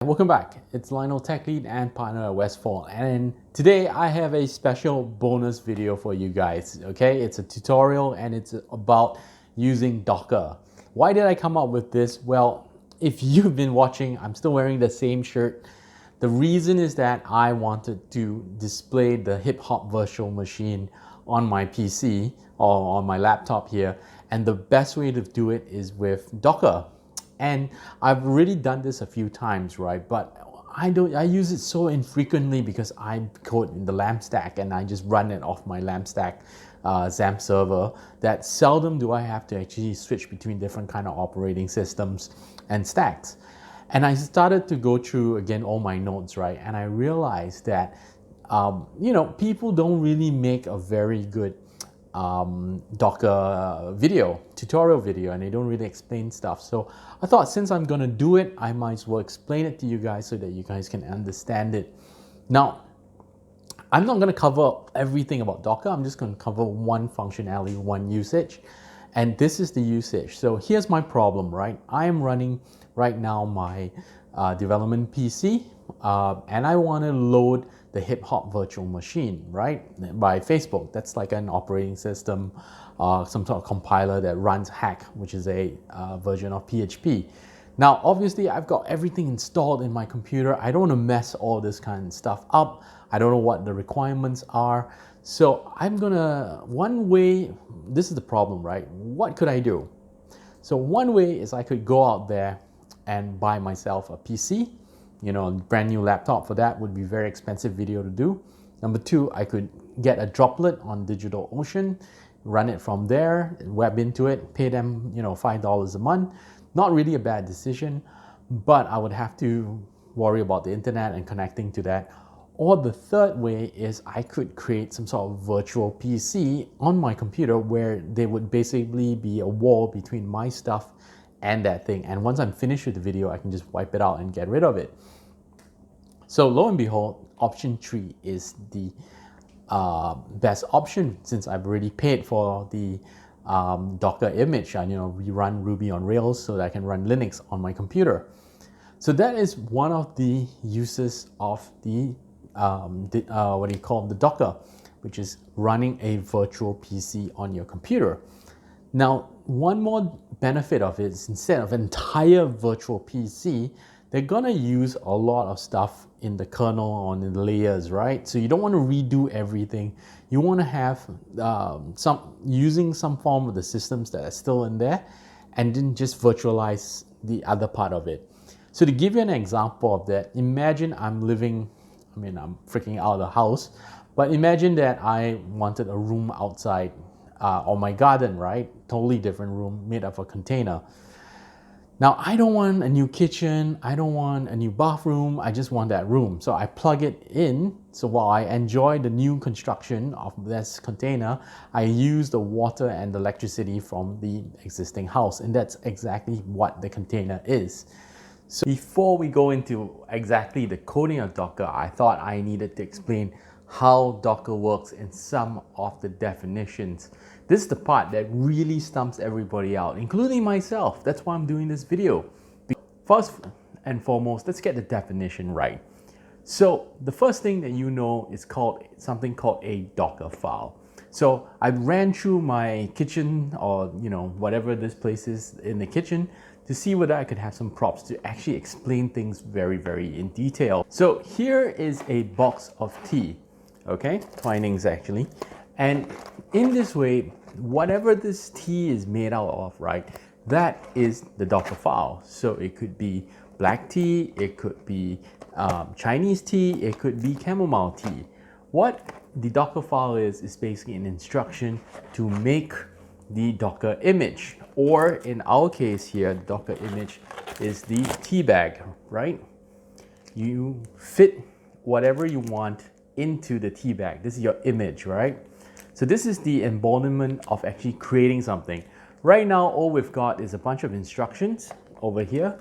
Welcome back. It's Lionel, Tech Lead and partner at Westfall, and today I have a special bonus video for you guys. Okay, it's a tutorial and it's about using Docker. Why did I come up with this? Well, if you've been watching, I'm still wearing the same shirt. The reason is that I wanted to display the hip hop virtual machine on my PC or on my laptop here, and the best way to do it is with Docker. And I've already done this a few times, right? But I use it so infrequently because I code in the LAMP stack and I just run it off my LAMP stack XAMPP server, that seldom do I have to actually switch between different kind of operating systems and stacks. And I started to go through again all my notes, right? And I realized that people don't really make a very good Docker tutorial video, and they don't really explain stuff. So I thought, since I'm gonna do it, I might as well explain it to you guys so that you guys can understand it. Now, I'm not gonna cover everything about Docker. I'm just gonna cover one functionality, one usage, and this is the usage. So here's my problem, right? I am running right now my development PC, and I want to load the hip hop virtual machine, right, by Facebook. That's like an operating system, some sort of compiler that runs Hack, which is a version of PHP. Now, obviously, I've got everything installed in my computer. I don't want to mess all this kind of stuff up. I don't know what the requirements are. So one way, this is the problem, right? What could I do? So one way is I could go out there and buy myself a PC. A brand new laptop for that would be very expensive video to do. Number two, I could get a droplet on DigitalOcean, run it from there, web into it, pay them, $5 a month. Not really a bad decision, but I would have to worry about the internet and connecting to that. Or the third way is I could create some sort of virtual PC on my computer where there would basically be a wall between my stuff and that thing. And once I'm finished with the video, I can just wipe it out and get rid of it. So lo and behold, option 3 is the best option, since I've already paid for the Docker image. We run Ruby on Rails so that I can run Linux on my computer. So that is one of the uses of the the Docker, which is running a virtual PC on your computer. Now, one more benefit of it is, instead of an entire virtual PC, they're gonna use a lot of stuff in the kernel or in the layers, right? So you don't want to redo everything. You want to have using some form of the systems that are still in there, and then just virtualize the other part of it. So to give you an example of that, imagine I'm freaking out of the house, but imagine that I wanted a room outside or my garden, right? Totally different room made of a container. Now, I don't want a new kitchen, I don't want a new bathroom, I just want that room. So I plug it in. So while I enjoy the new construction of this container, I use the water and the electricity from the existing house. And that's exactly what the container is. So before we go into exactly the coding of Docker, I thought I needed to explain how Docker works in some of the definitions. This is the part that really stumps everybody out, including myself. That's why I'm doing this video. First and foremost, let's get the definition right. So the first thing that you know is something called a DockerFile. So I ran through my kitchen, or whatever this place is in the kitchen, to see whether I could have some props to actually explain things very, very in detail. So here is a box of tea, okay? Twinings actually. And in this way, whatever this tea is made out of, right, that is the DockerFile. So it could be black tea, it could be Chinese tea, it could be chamomile tea. What the DockerFile is basically an instruction to make the Docker image, or in our case here, the Docker image is the tea bag, right? You fit whatever you want into the tea bag. This is your image, right? So this is the embodiment of actually creating something. Right now, all we've got is a bunch of instructions over here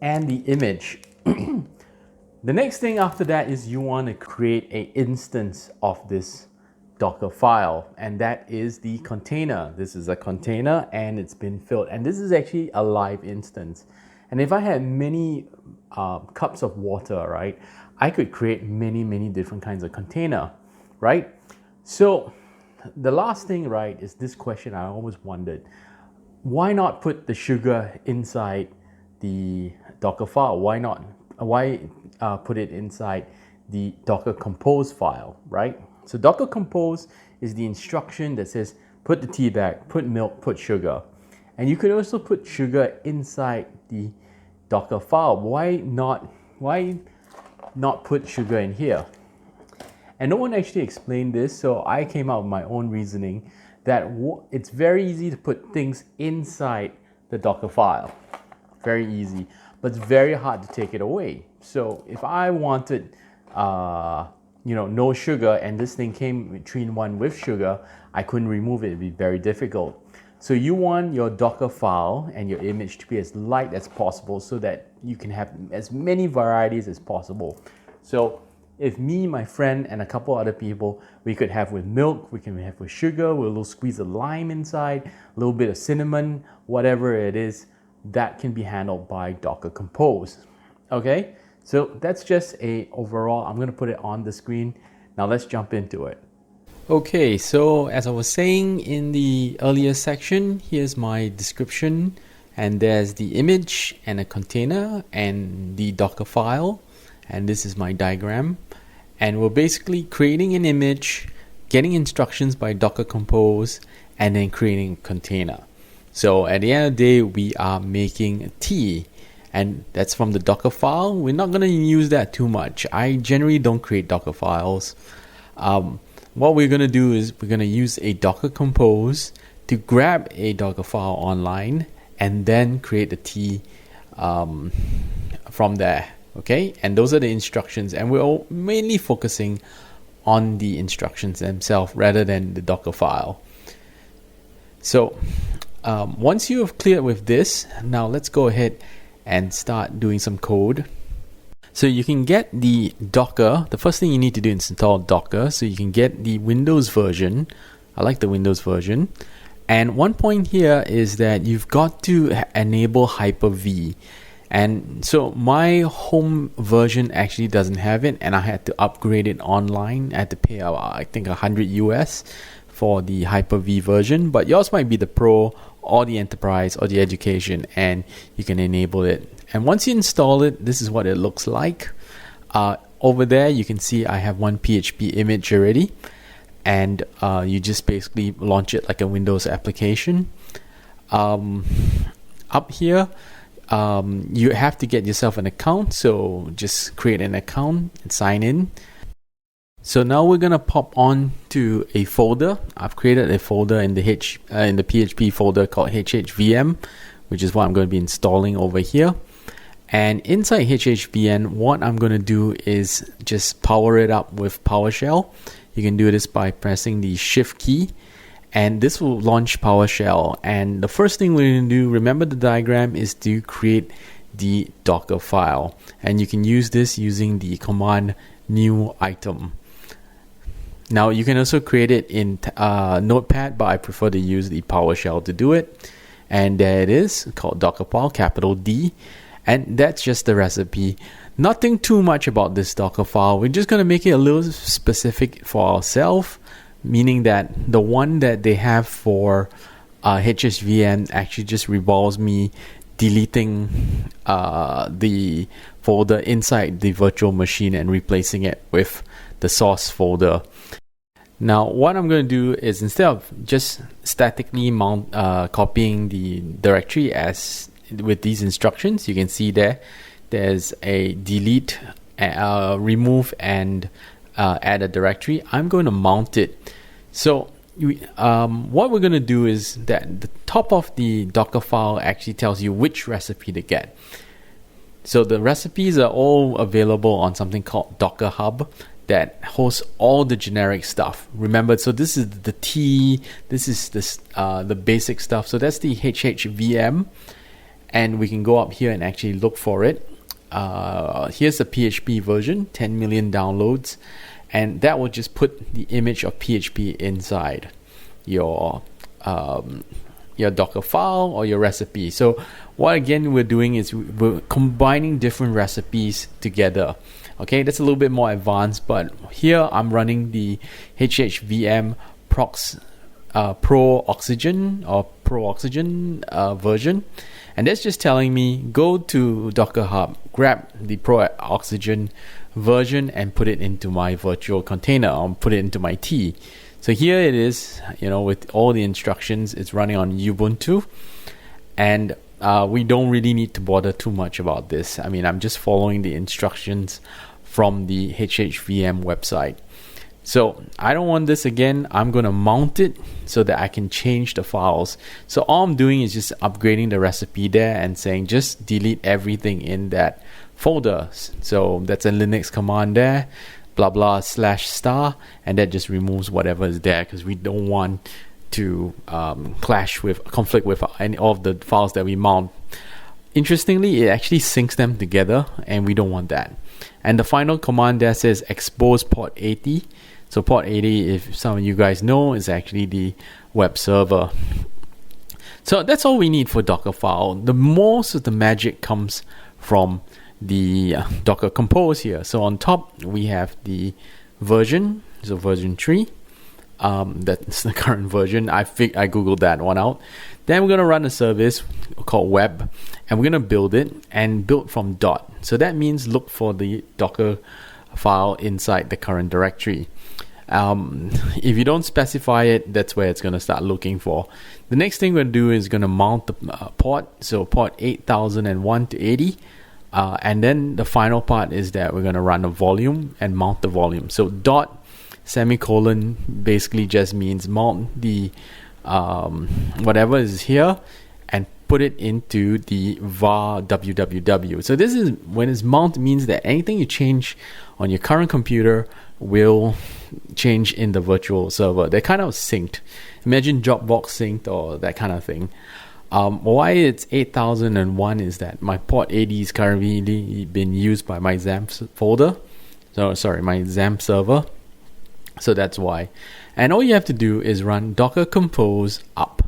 and the image. The next thing after that is you want to create an instance of this Docker file, and that is the container. This is a container and it's been filled, and this is actually a live instance. And if I had many cups of water, right? I could create many different kinds of container, right? So the last thing, right, is this question I always wondered. Why not put the sugar inside the Docker file? Why put it inside the Docker Compose file, right? So Docker Compose is the instruction that says put the tea bag, put milk, put sugar. And you could also put sugar inside the Docker file. Why not put sugar in here? And no one actually explained this, so I came out with my own reasoning that it's very easy to put things inside the Docker file. Very easy, but it's very hard to take it away. So if I wanted, no sugar, and this thing came with 3-in-1 with sugar, I couldn't remove it. It'd be very difficult. So you want your Docker file and your image to be as light as possible so that you can have as many varieties as possible. So if me, my friend, and a couple other people, we could have with milk, we can have with sugar, with a little squeeze of lime inside, a little bit of cinnamon, whatever it is, that can be handled by Docker Compose. Okay, so that's just a overall. I'm going to put it on the screen. Now let's jump into it. Okay, so as I was saying in the earlier section, here's my description, and there's the image and a container and the Docker file, and this is my diagram. And we're basically creating an image, getting instructions by Docker Compose, and then creating a container. So at the end of the day, we are making a tea, and that's from the Docker file. We're not going to use that too much. I generally don't create Docker files. What we're going to do is we're going to use a Docker Compose to grab a Docker file online and then create a tea from there. Okay, and those are the instructions, and we're mainly focusing on the instructions themselves rather than the Docker file. So once you have cleared with this, now let's go ahead and start doing some code. So you can get the Docker. The first thing you need to do is install Docker, so you can get the Windows version. I like the Windows version. And one point here is that you've got to enable Hyper-V. And so my home version actually doesn't have it, and I had to upgrade it online. I had to pay I think $100 US for the Hyper-V version, but yours might be the Pro or the Enterprise or the Education, and you can enable it. And once you install it, this is what it looks like. Over there you can see I have one PHP image already, and you just basically launch it like a Windows application. Up here you have to get yourself an account, so just create an account and sign in. So now we're gonna pop on to a folder. I've created a folder in the PHP folder called HHVM, which is what I'm going to be installing over here. And inside HHVM, what I'm going to do is just power it up with PowerShell. You can do this by pressing the Shift key, and this will launch PowerShell. And the first thing we're going to do, remember the diagram, is to create the Docker file. And you can use this using the command new item. Now you can also create it in Notepad, but I prefer to use the PowerShell to do it. And there it is, called DockerFile, capital D. And that's just the recipe. Nothing too much about this Docker file. We're just going to make it a little specific for ourselves, meaning that the one that they have for HHVM actually just involves me deleting the folder inside the virtual machine and replacing it with the source folder. Now what I'm going to do is, instead of just statically copying the directory as with these instructions, you can see there's a delete, remove, and add a directory. I'm going to mount it. So what we're going to do is that the top of the Docker file actually tells you which recipe to get. So the recipes are all available on something called Docker Hub that hosts all the generic stuff. Remember, so this is the T, this is the basic stuff. So that's the HHVM. And we can go up here and actually look for it. Here's the PHP version, 10 million downloads, and that will just put the image of PHP inside your Docker file or your recipe. So what again we're doing is we're combining different recipes together. Okay, that's a little bit more advanced, but here I'm running the HHVM Pro Oxygen version, and that's just telling me go to Docker Hub, grab the Pro Oxygen version and put it into my virtual container, or put it into my T. So here it is, with all the instructions. It's running on Ubuntu, and we don't really need to bother too much about this. I mean, I'm just following the instructions from the HHVM website. So I don't want this again. I'm going to mount it so that I can change the files. So all I'm doing is just upgrading the recipe there and saying just delete everything in that folder. So that's a Linux command there, blah blah /star, and that just removes whatever is there, because we don't want to conflict with any of the files that we mount. Interestingly, it actually syncs them together, and we don't want that. And the final command there says expose port 80. So port 80, if some of you guys know, is actually the web server. So that's all we need for DockerFile. The most of the magic comes from the Docker Compose here. So on top we have the version, so version 3. That's the current version. I googled that one out. Then we're going to run a service called web, and we're going to build it, and build from dot. So that means look for the Docker file inside the current directory. If you don't specify it, that's where it's going to start looking for. The next thing we're going to do is going to mount the port, so port 8001 to 80. And then the final part is that we're going to run a volume and mount the volume. So dot semicolon basically just means mount the whatever is here and put it into the var www. So this is when it's mount, means that anything you change on your current computer will change in the virtual server. They're kind of synced. Imagine Dropbox synced or that kind of thing. Why it's 8001 is that my port 80 is currently being used by my XAMPP folder. So sorry, my XAMPP server. So that's why. And all you have to do is run docker compose up.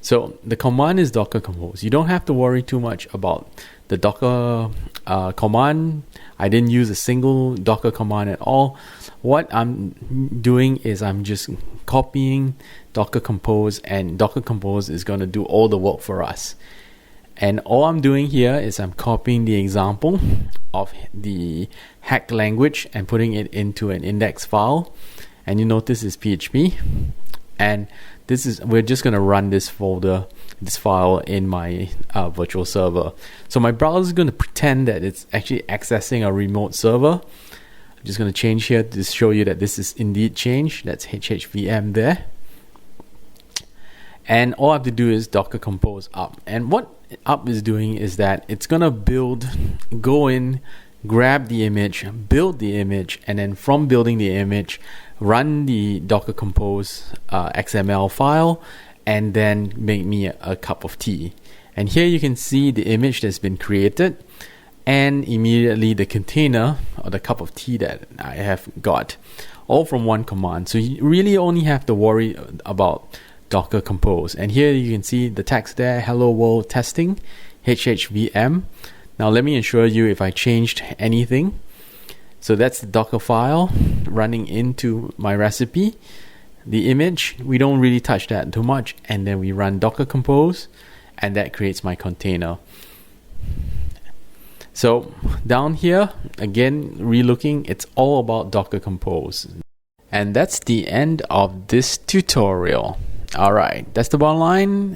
So the command is docker compose. You don't have to worry too much about the docker command. I didn't use a single docker command at all. What I'm doing is I'm just copying docker compose, and docker compose is going to do all the work for us. And all I'm doing here is I'm copying the example of the hack language and putting it into an index file. And you notice it's PHP. And we're just going to run this file in my virtual server. So my browser is going to pretend that it's actually accessing a remote server. I'm just going to change here to show you that this is indeed changed. That's HHVM there. And all I have to do is docker compose up. And what up is doing is that it's going to go in, grab the image, build the image, and then from building the image, run the docker compose XML file, and then make me a cup of tea. And here you can see the image that's been created, and immediately the container or the cup of tea that I have got, all from one command. So you really only have to worry about docker compose. And here you can see the text there, hello world testing, HHVM. Now let me assure you if I changed anything. So that's the Docker file running into my recipe. The image, we don't really touch that too much. And then we run docker compose, and that creates my container. So down here, again, relooking, it's all about docker compose. And that's the end of this tutorial. All right, that's the bottom line.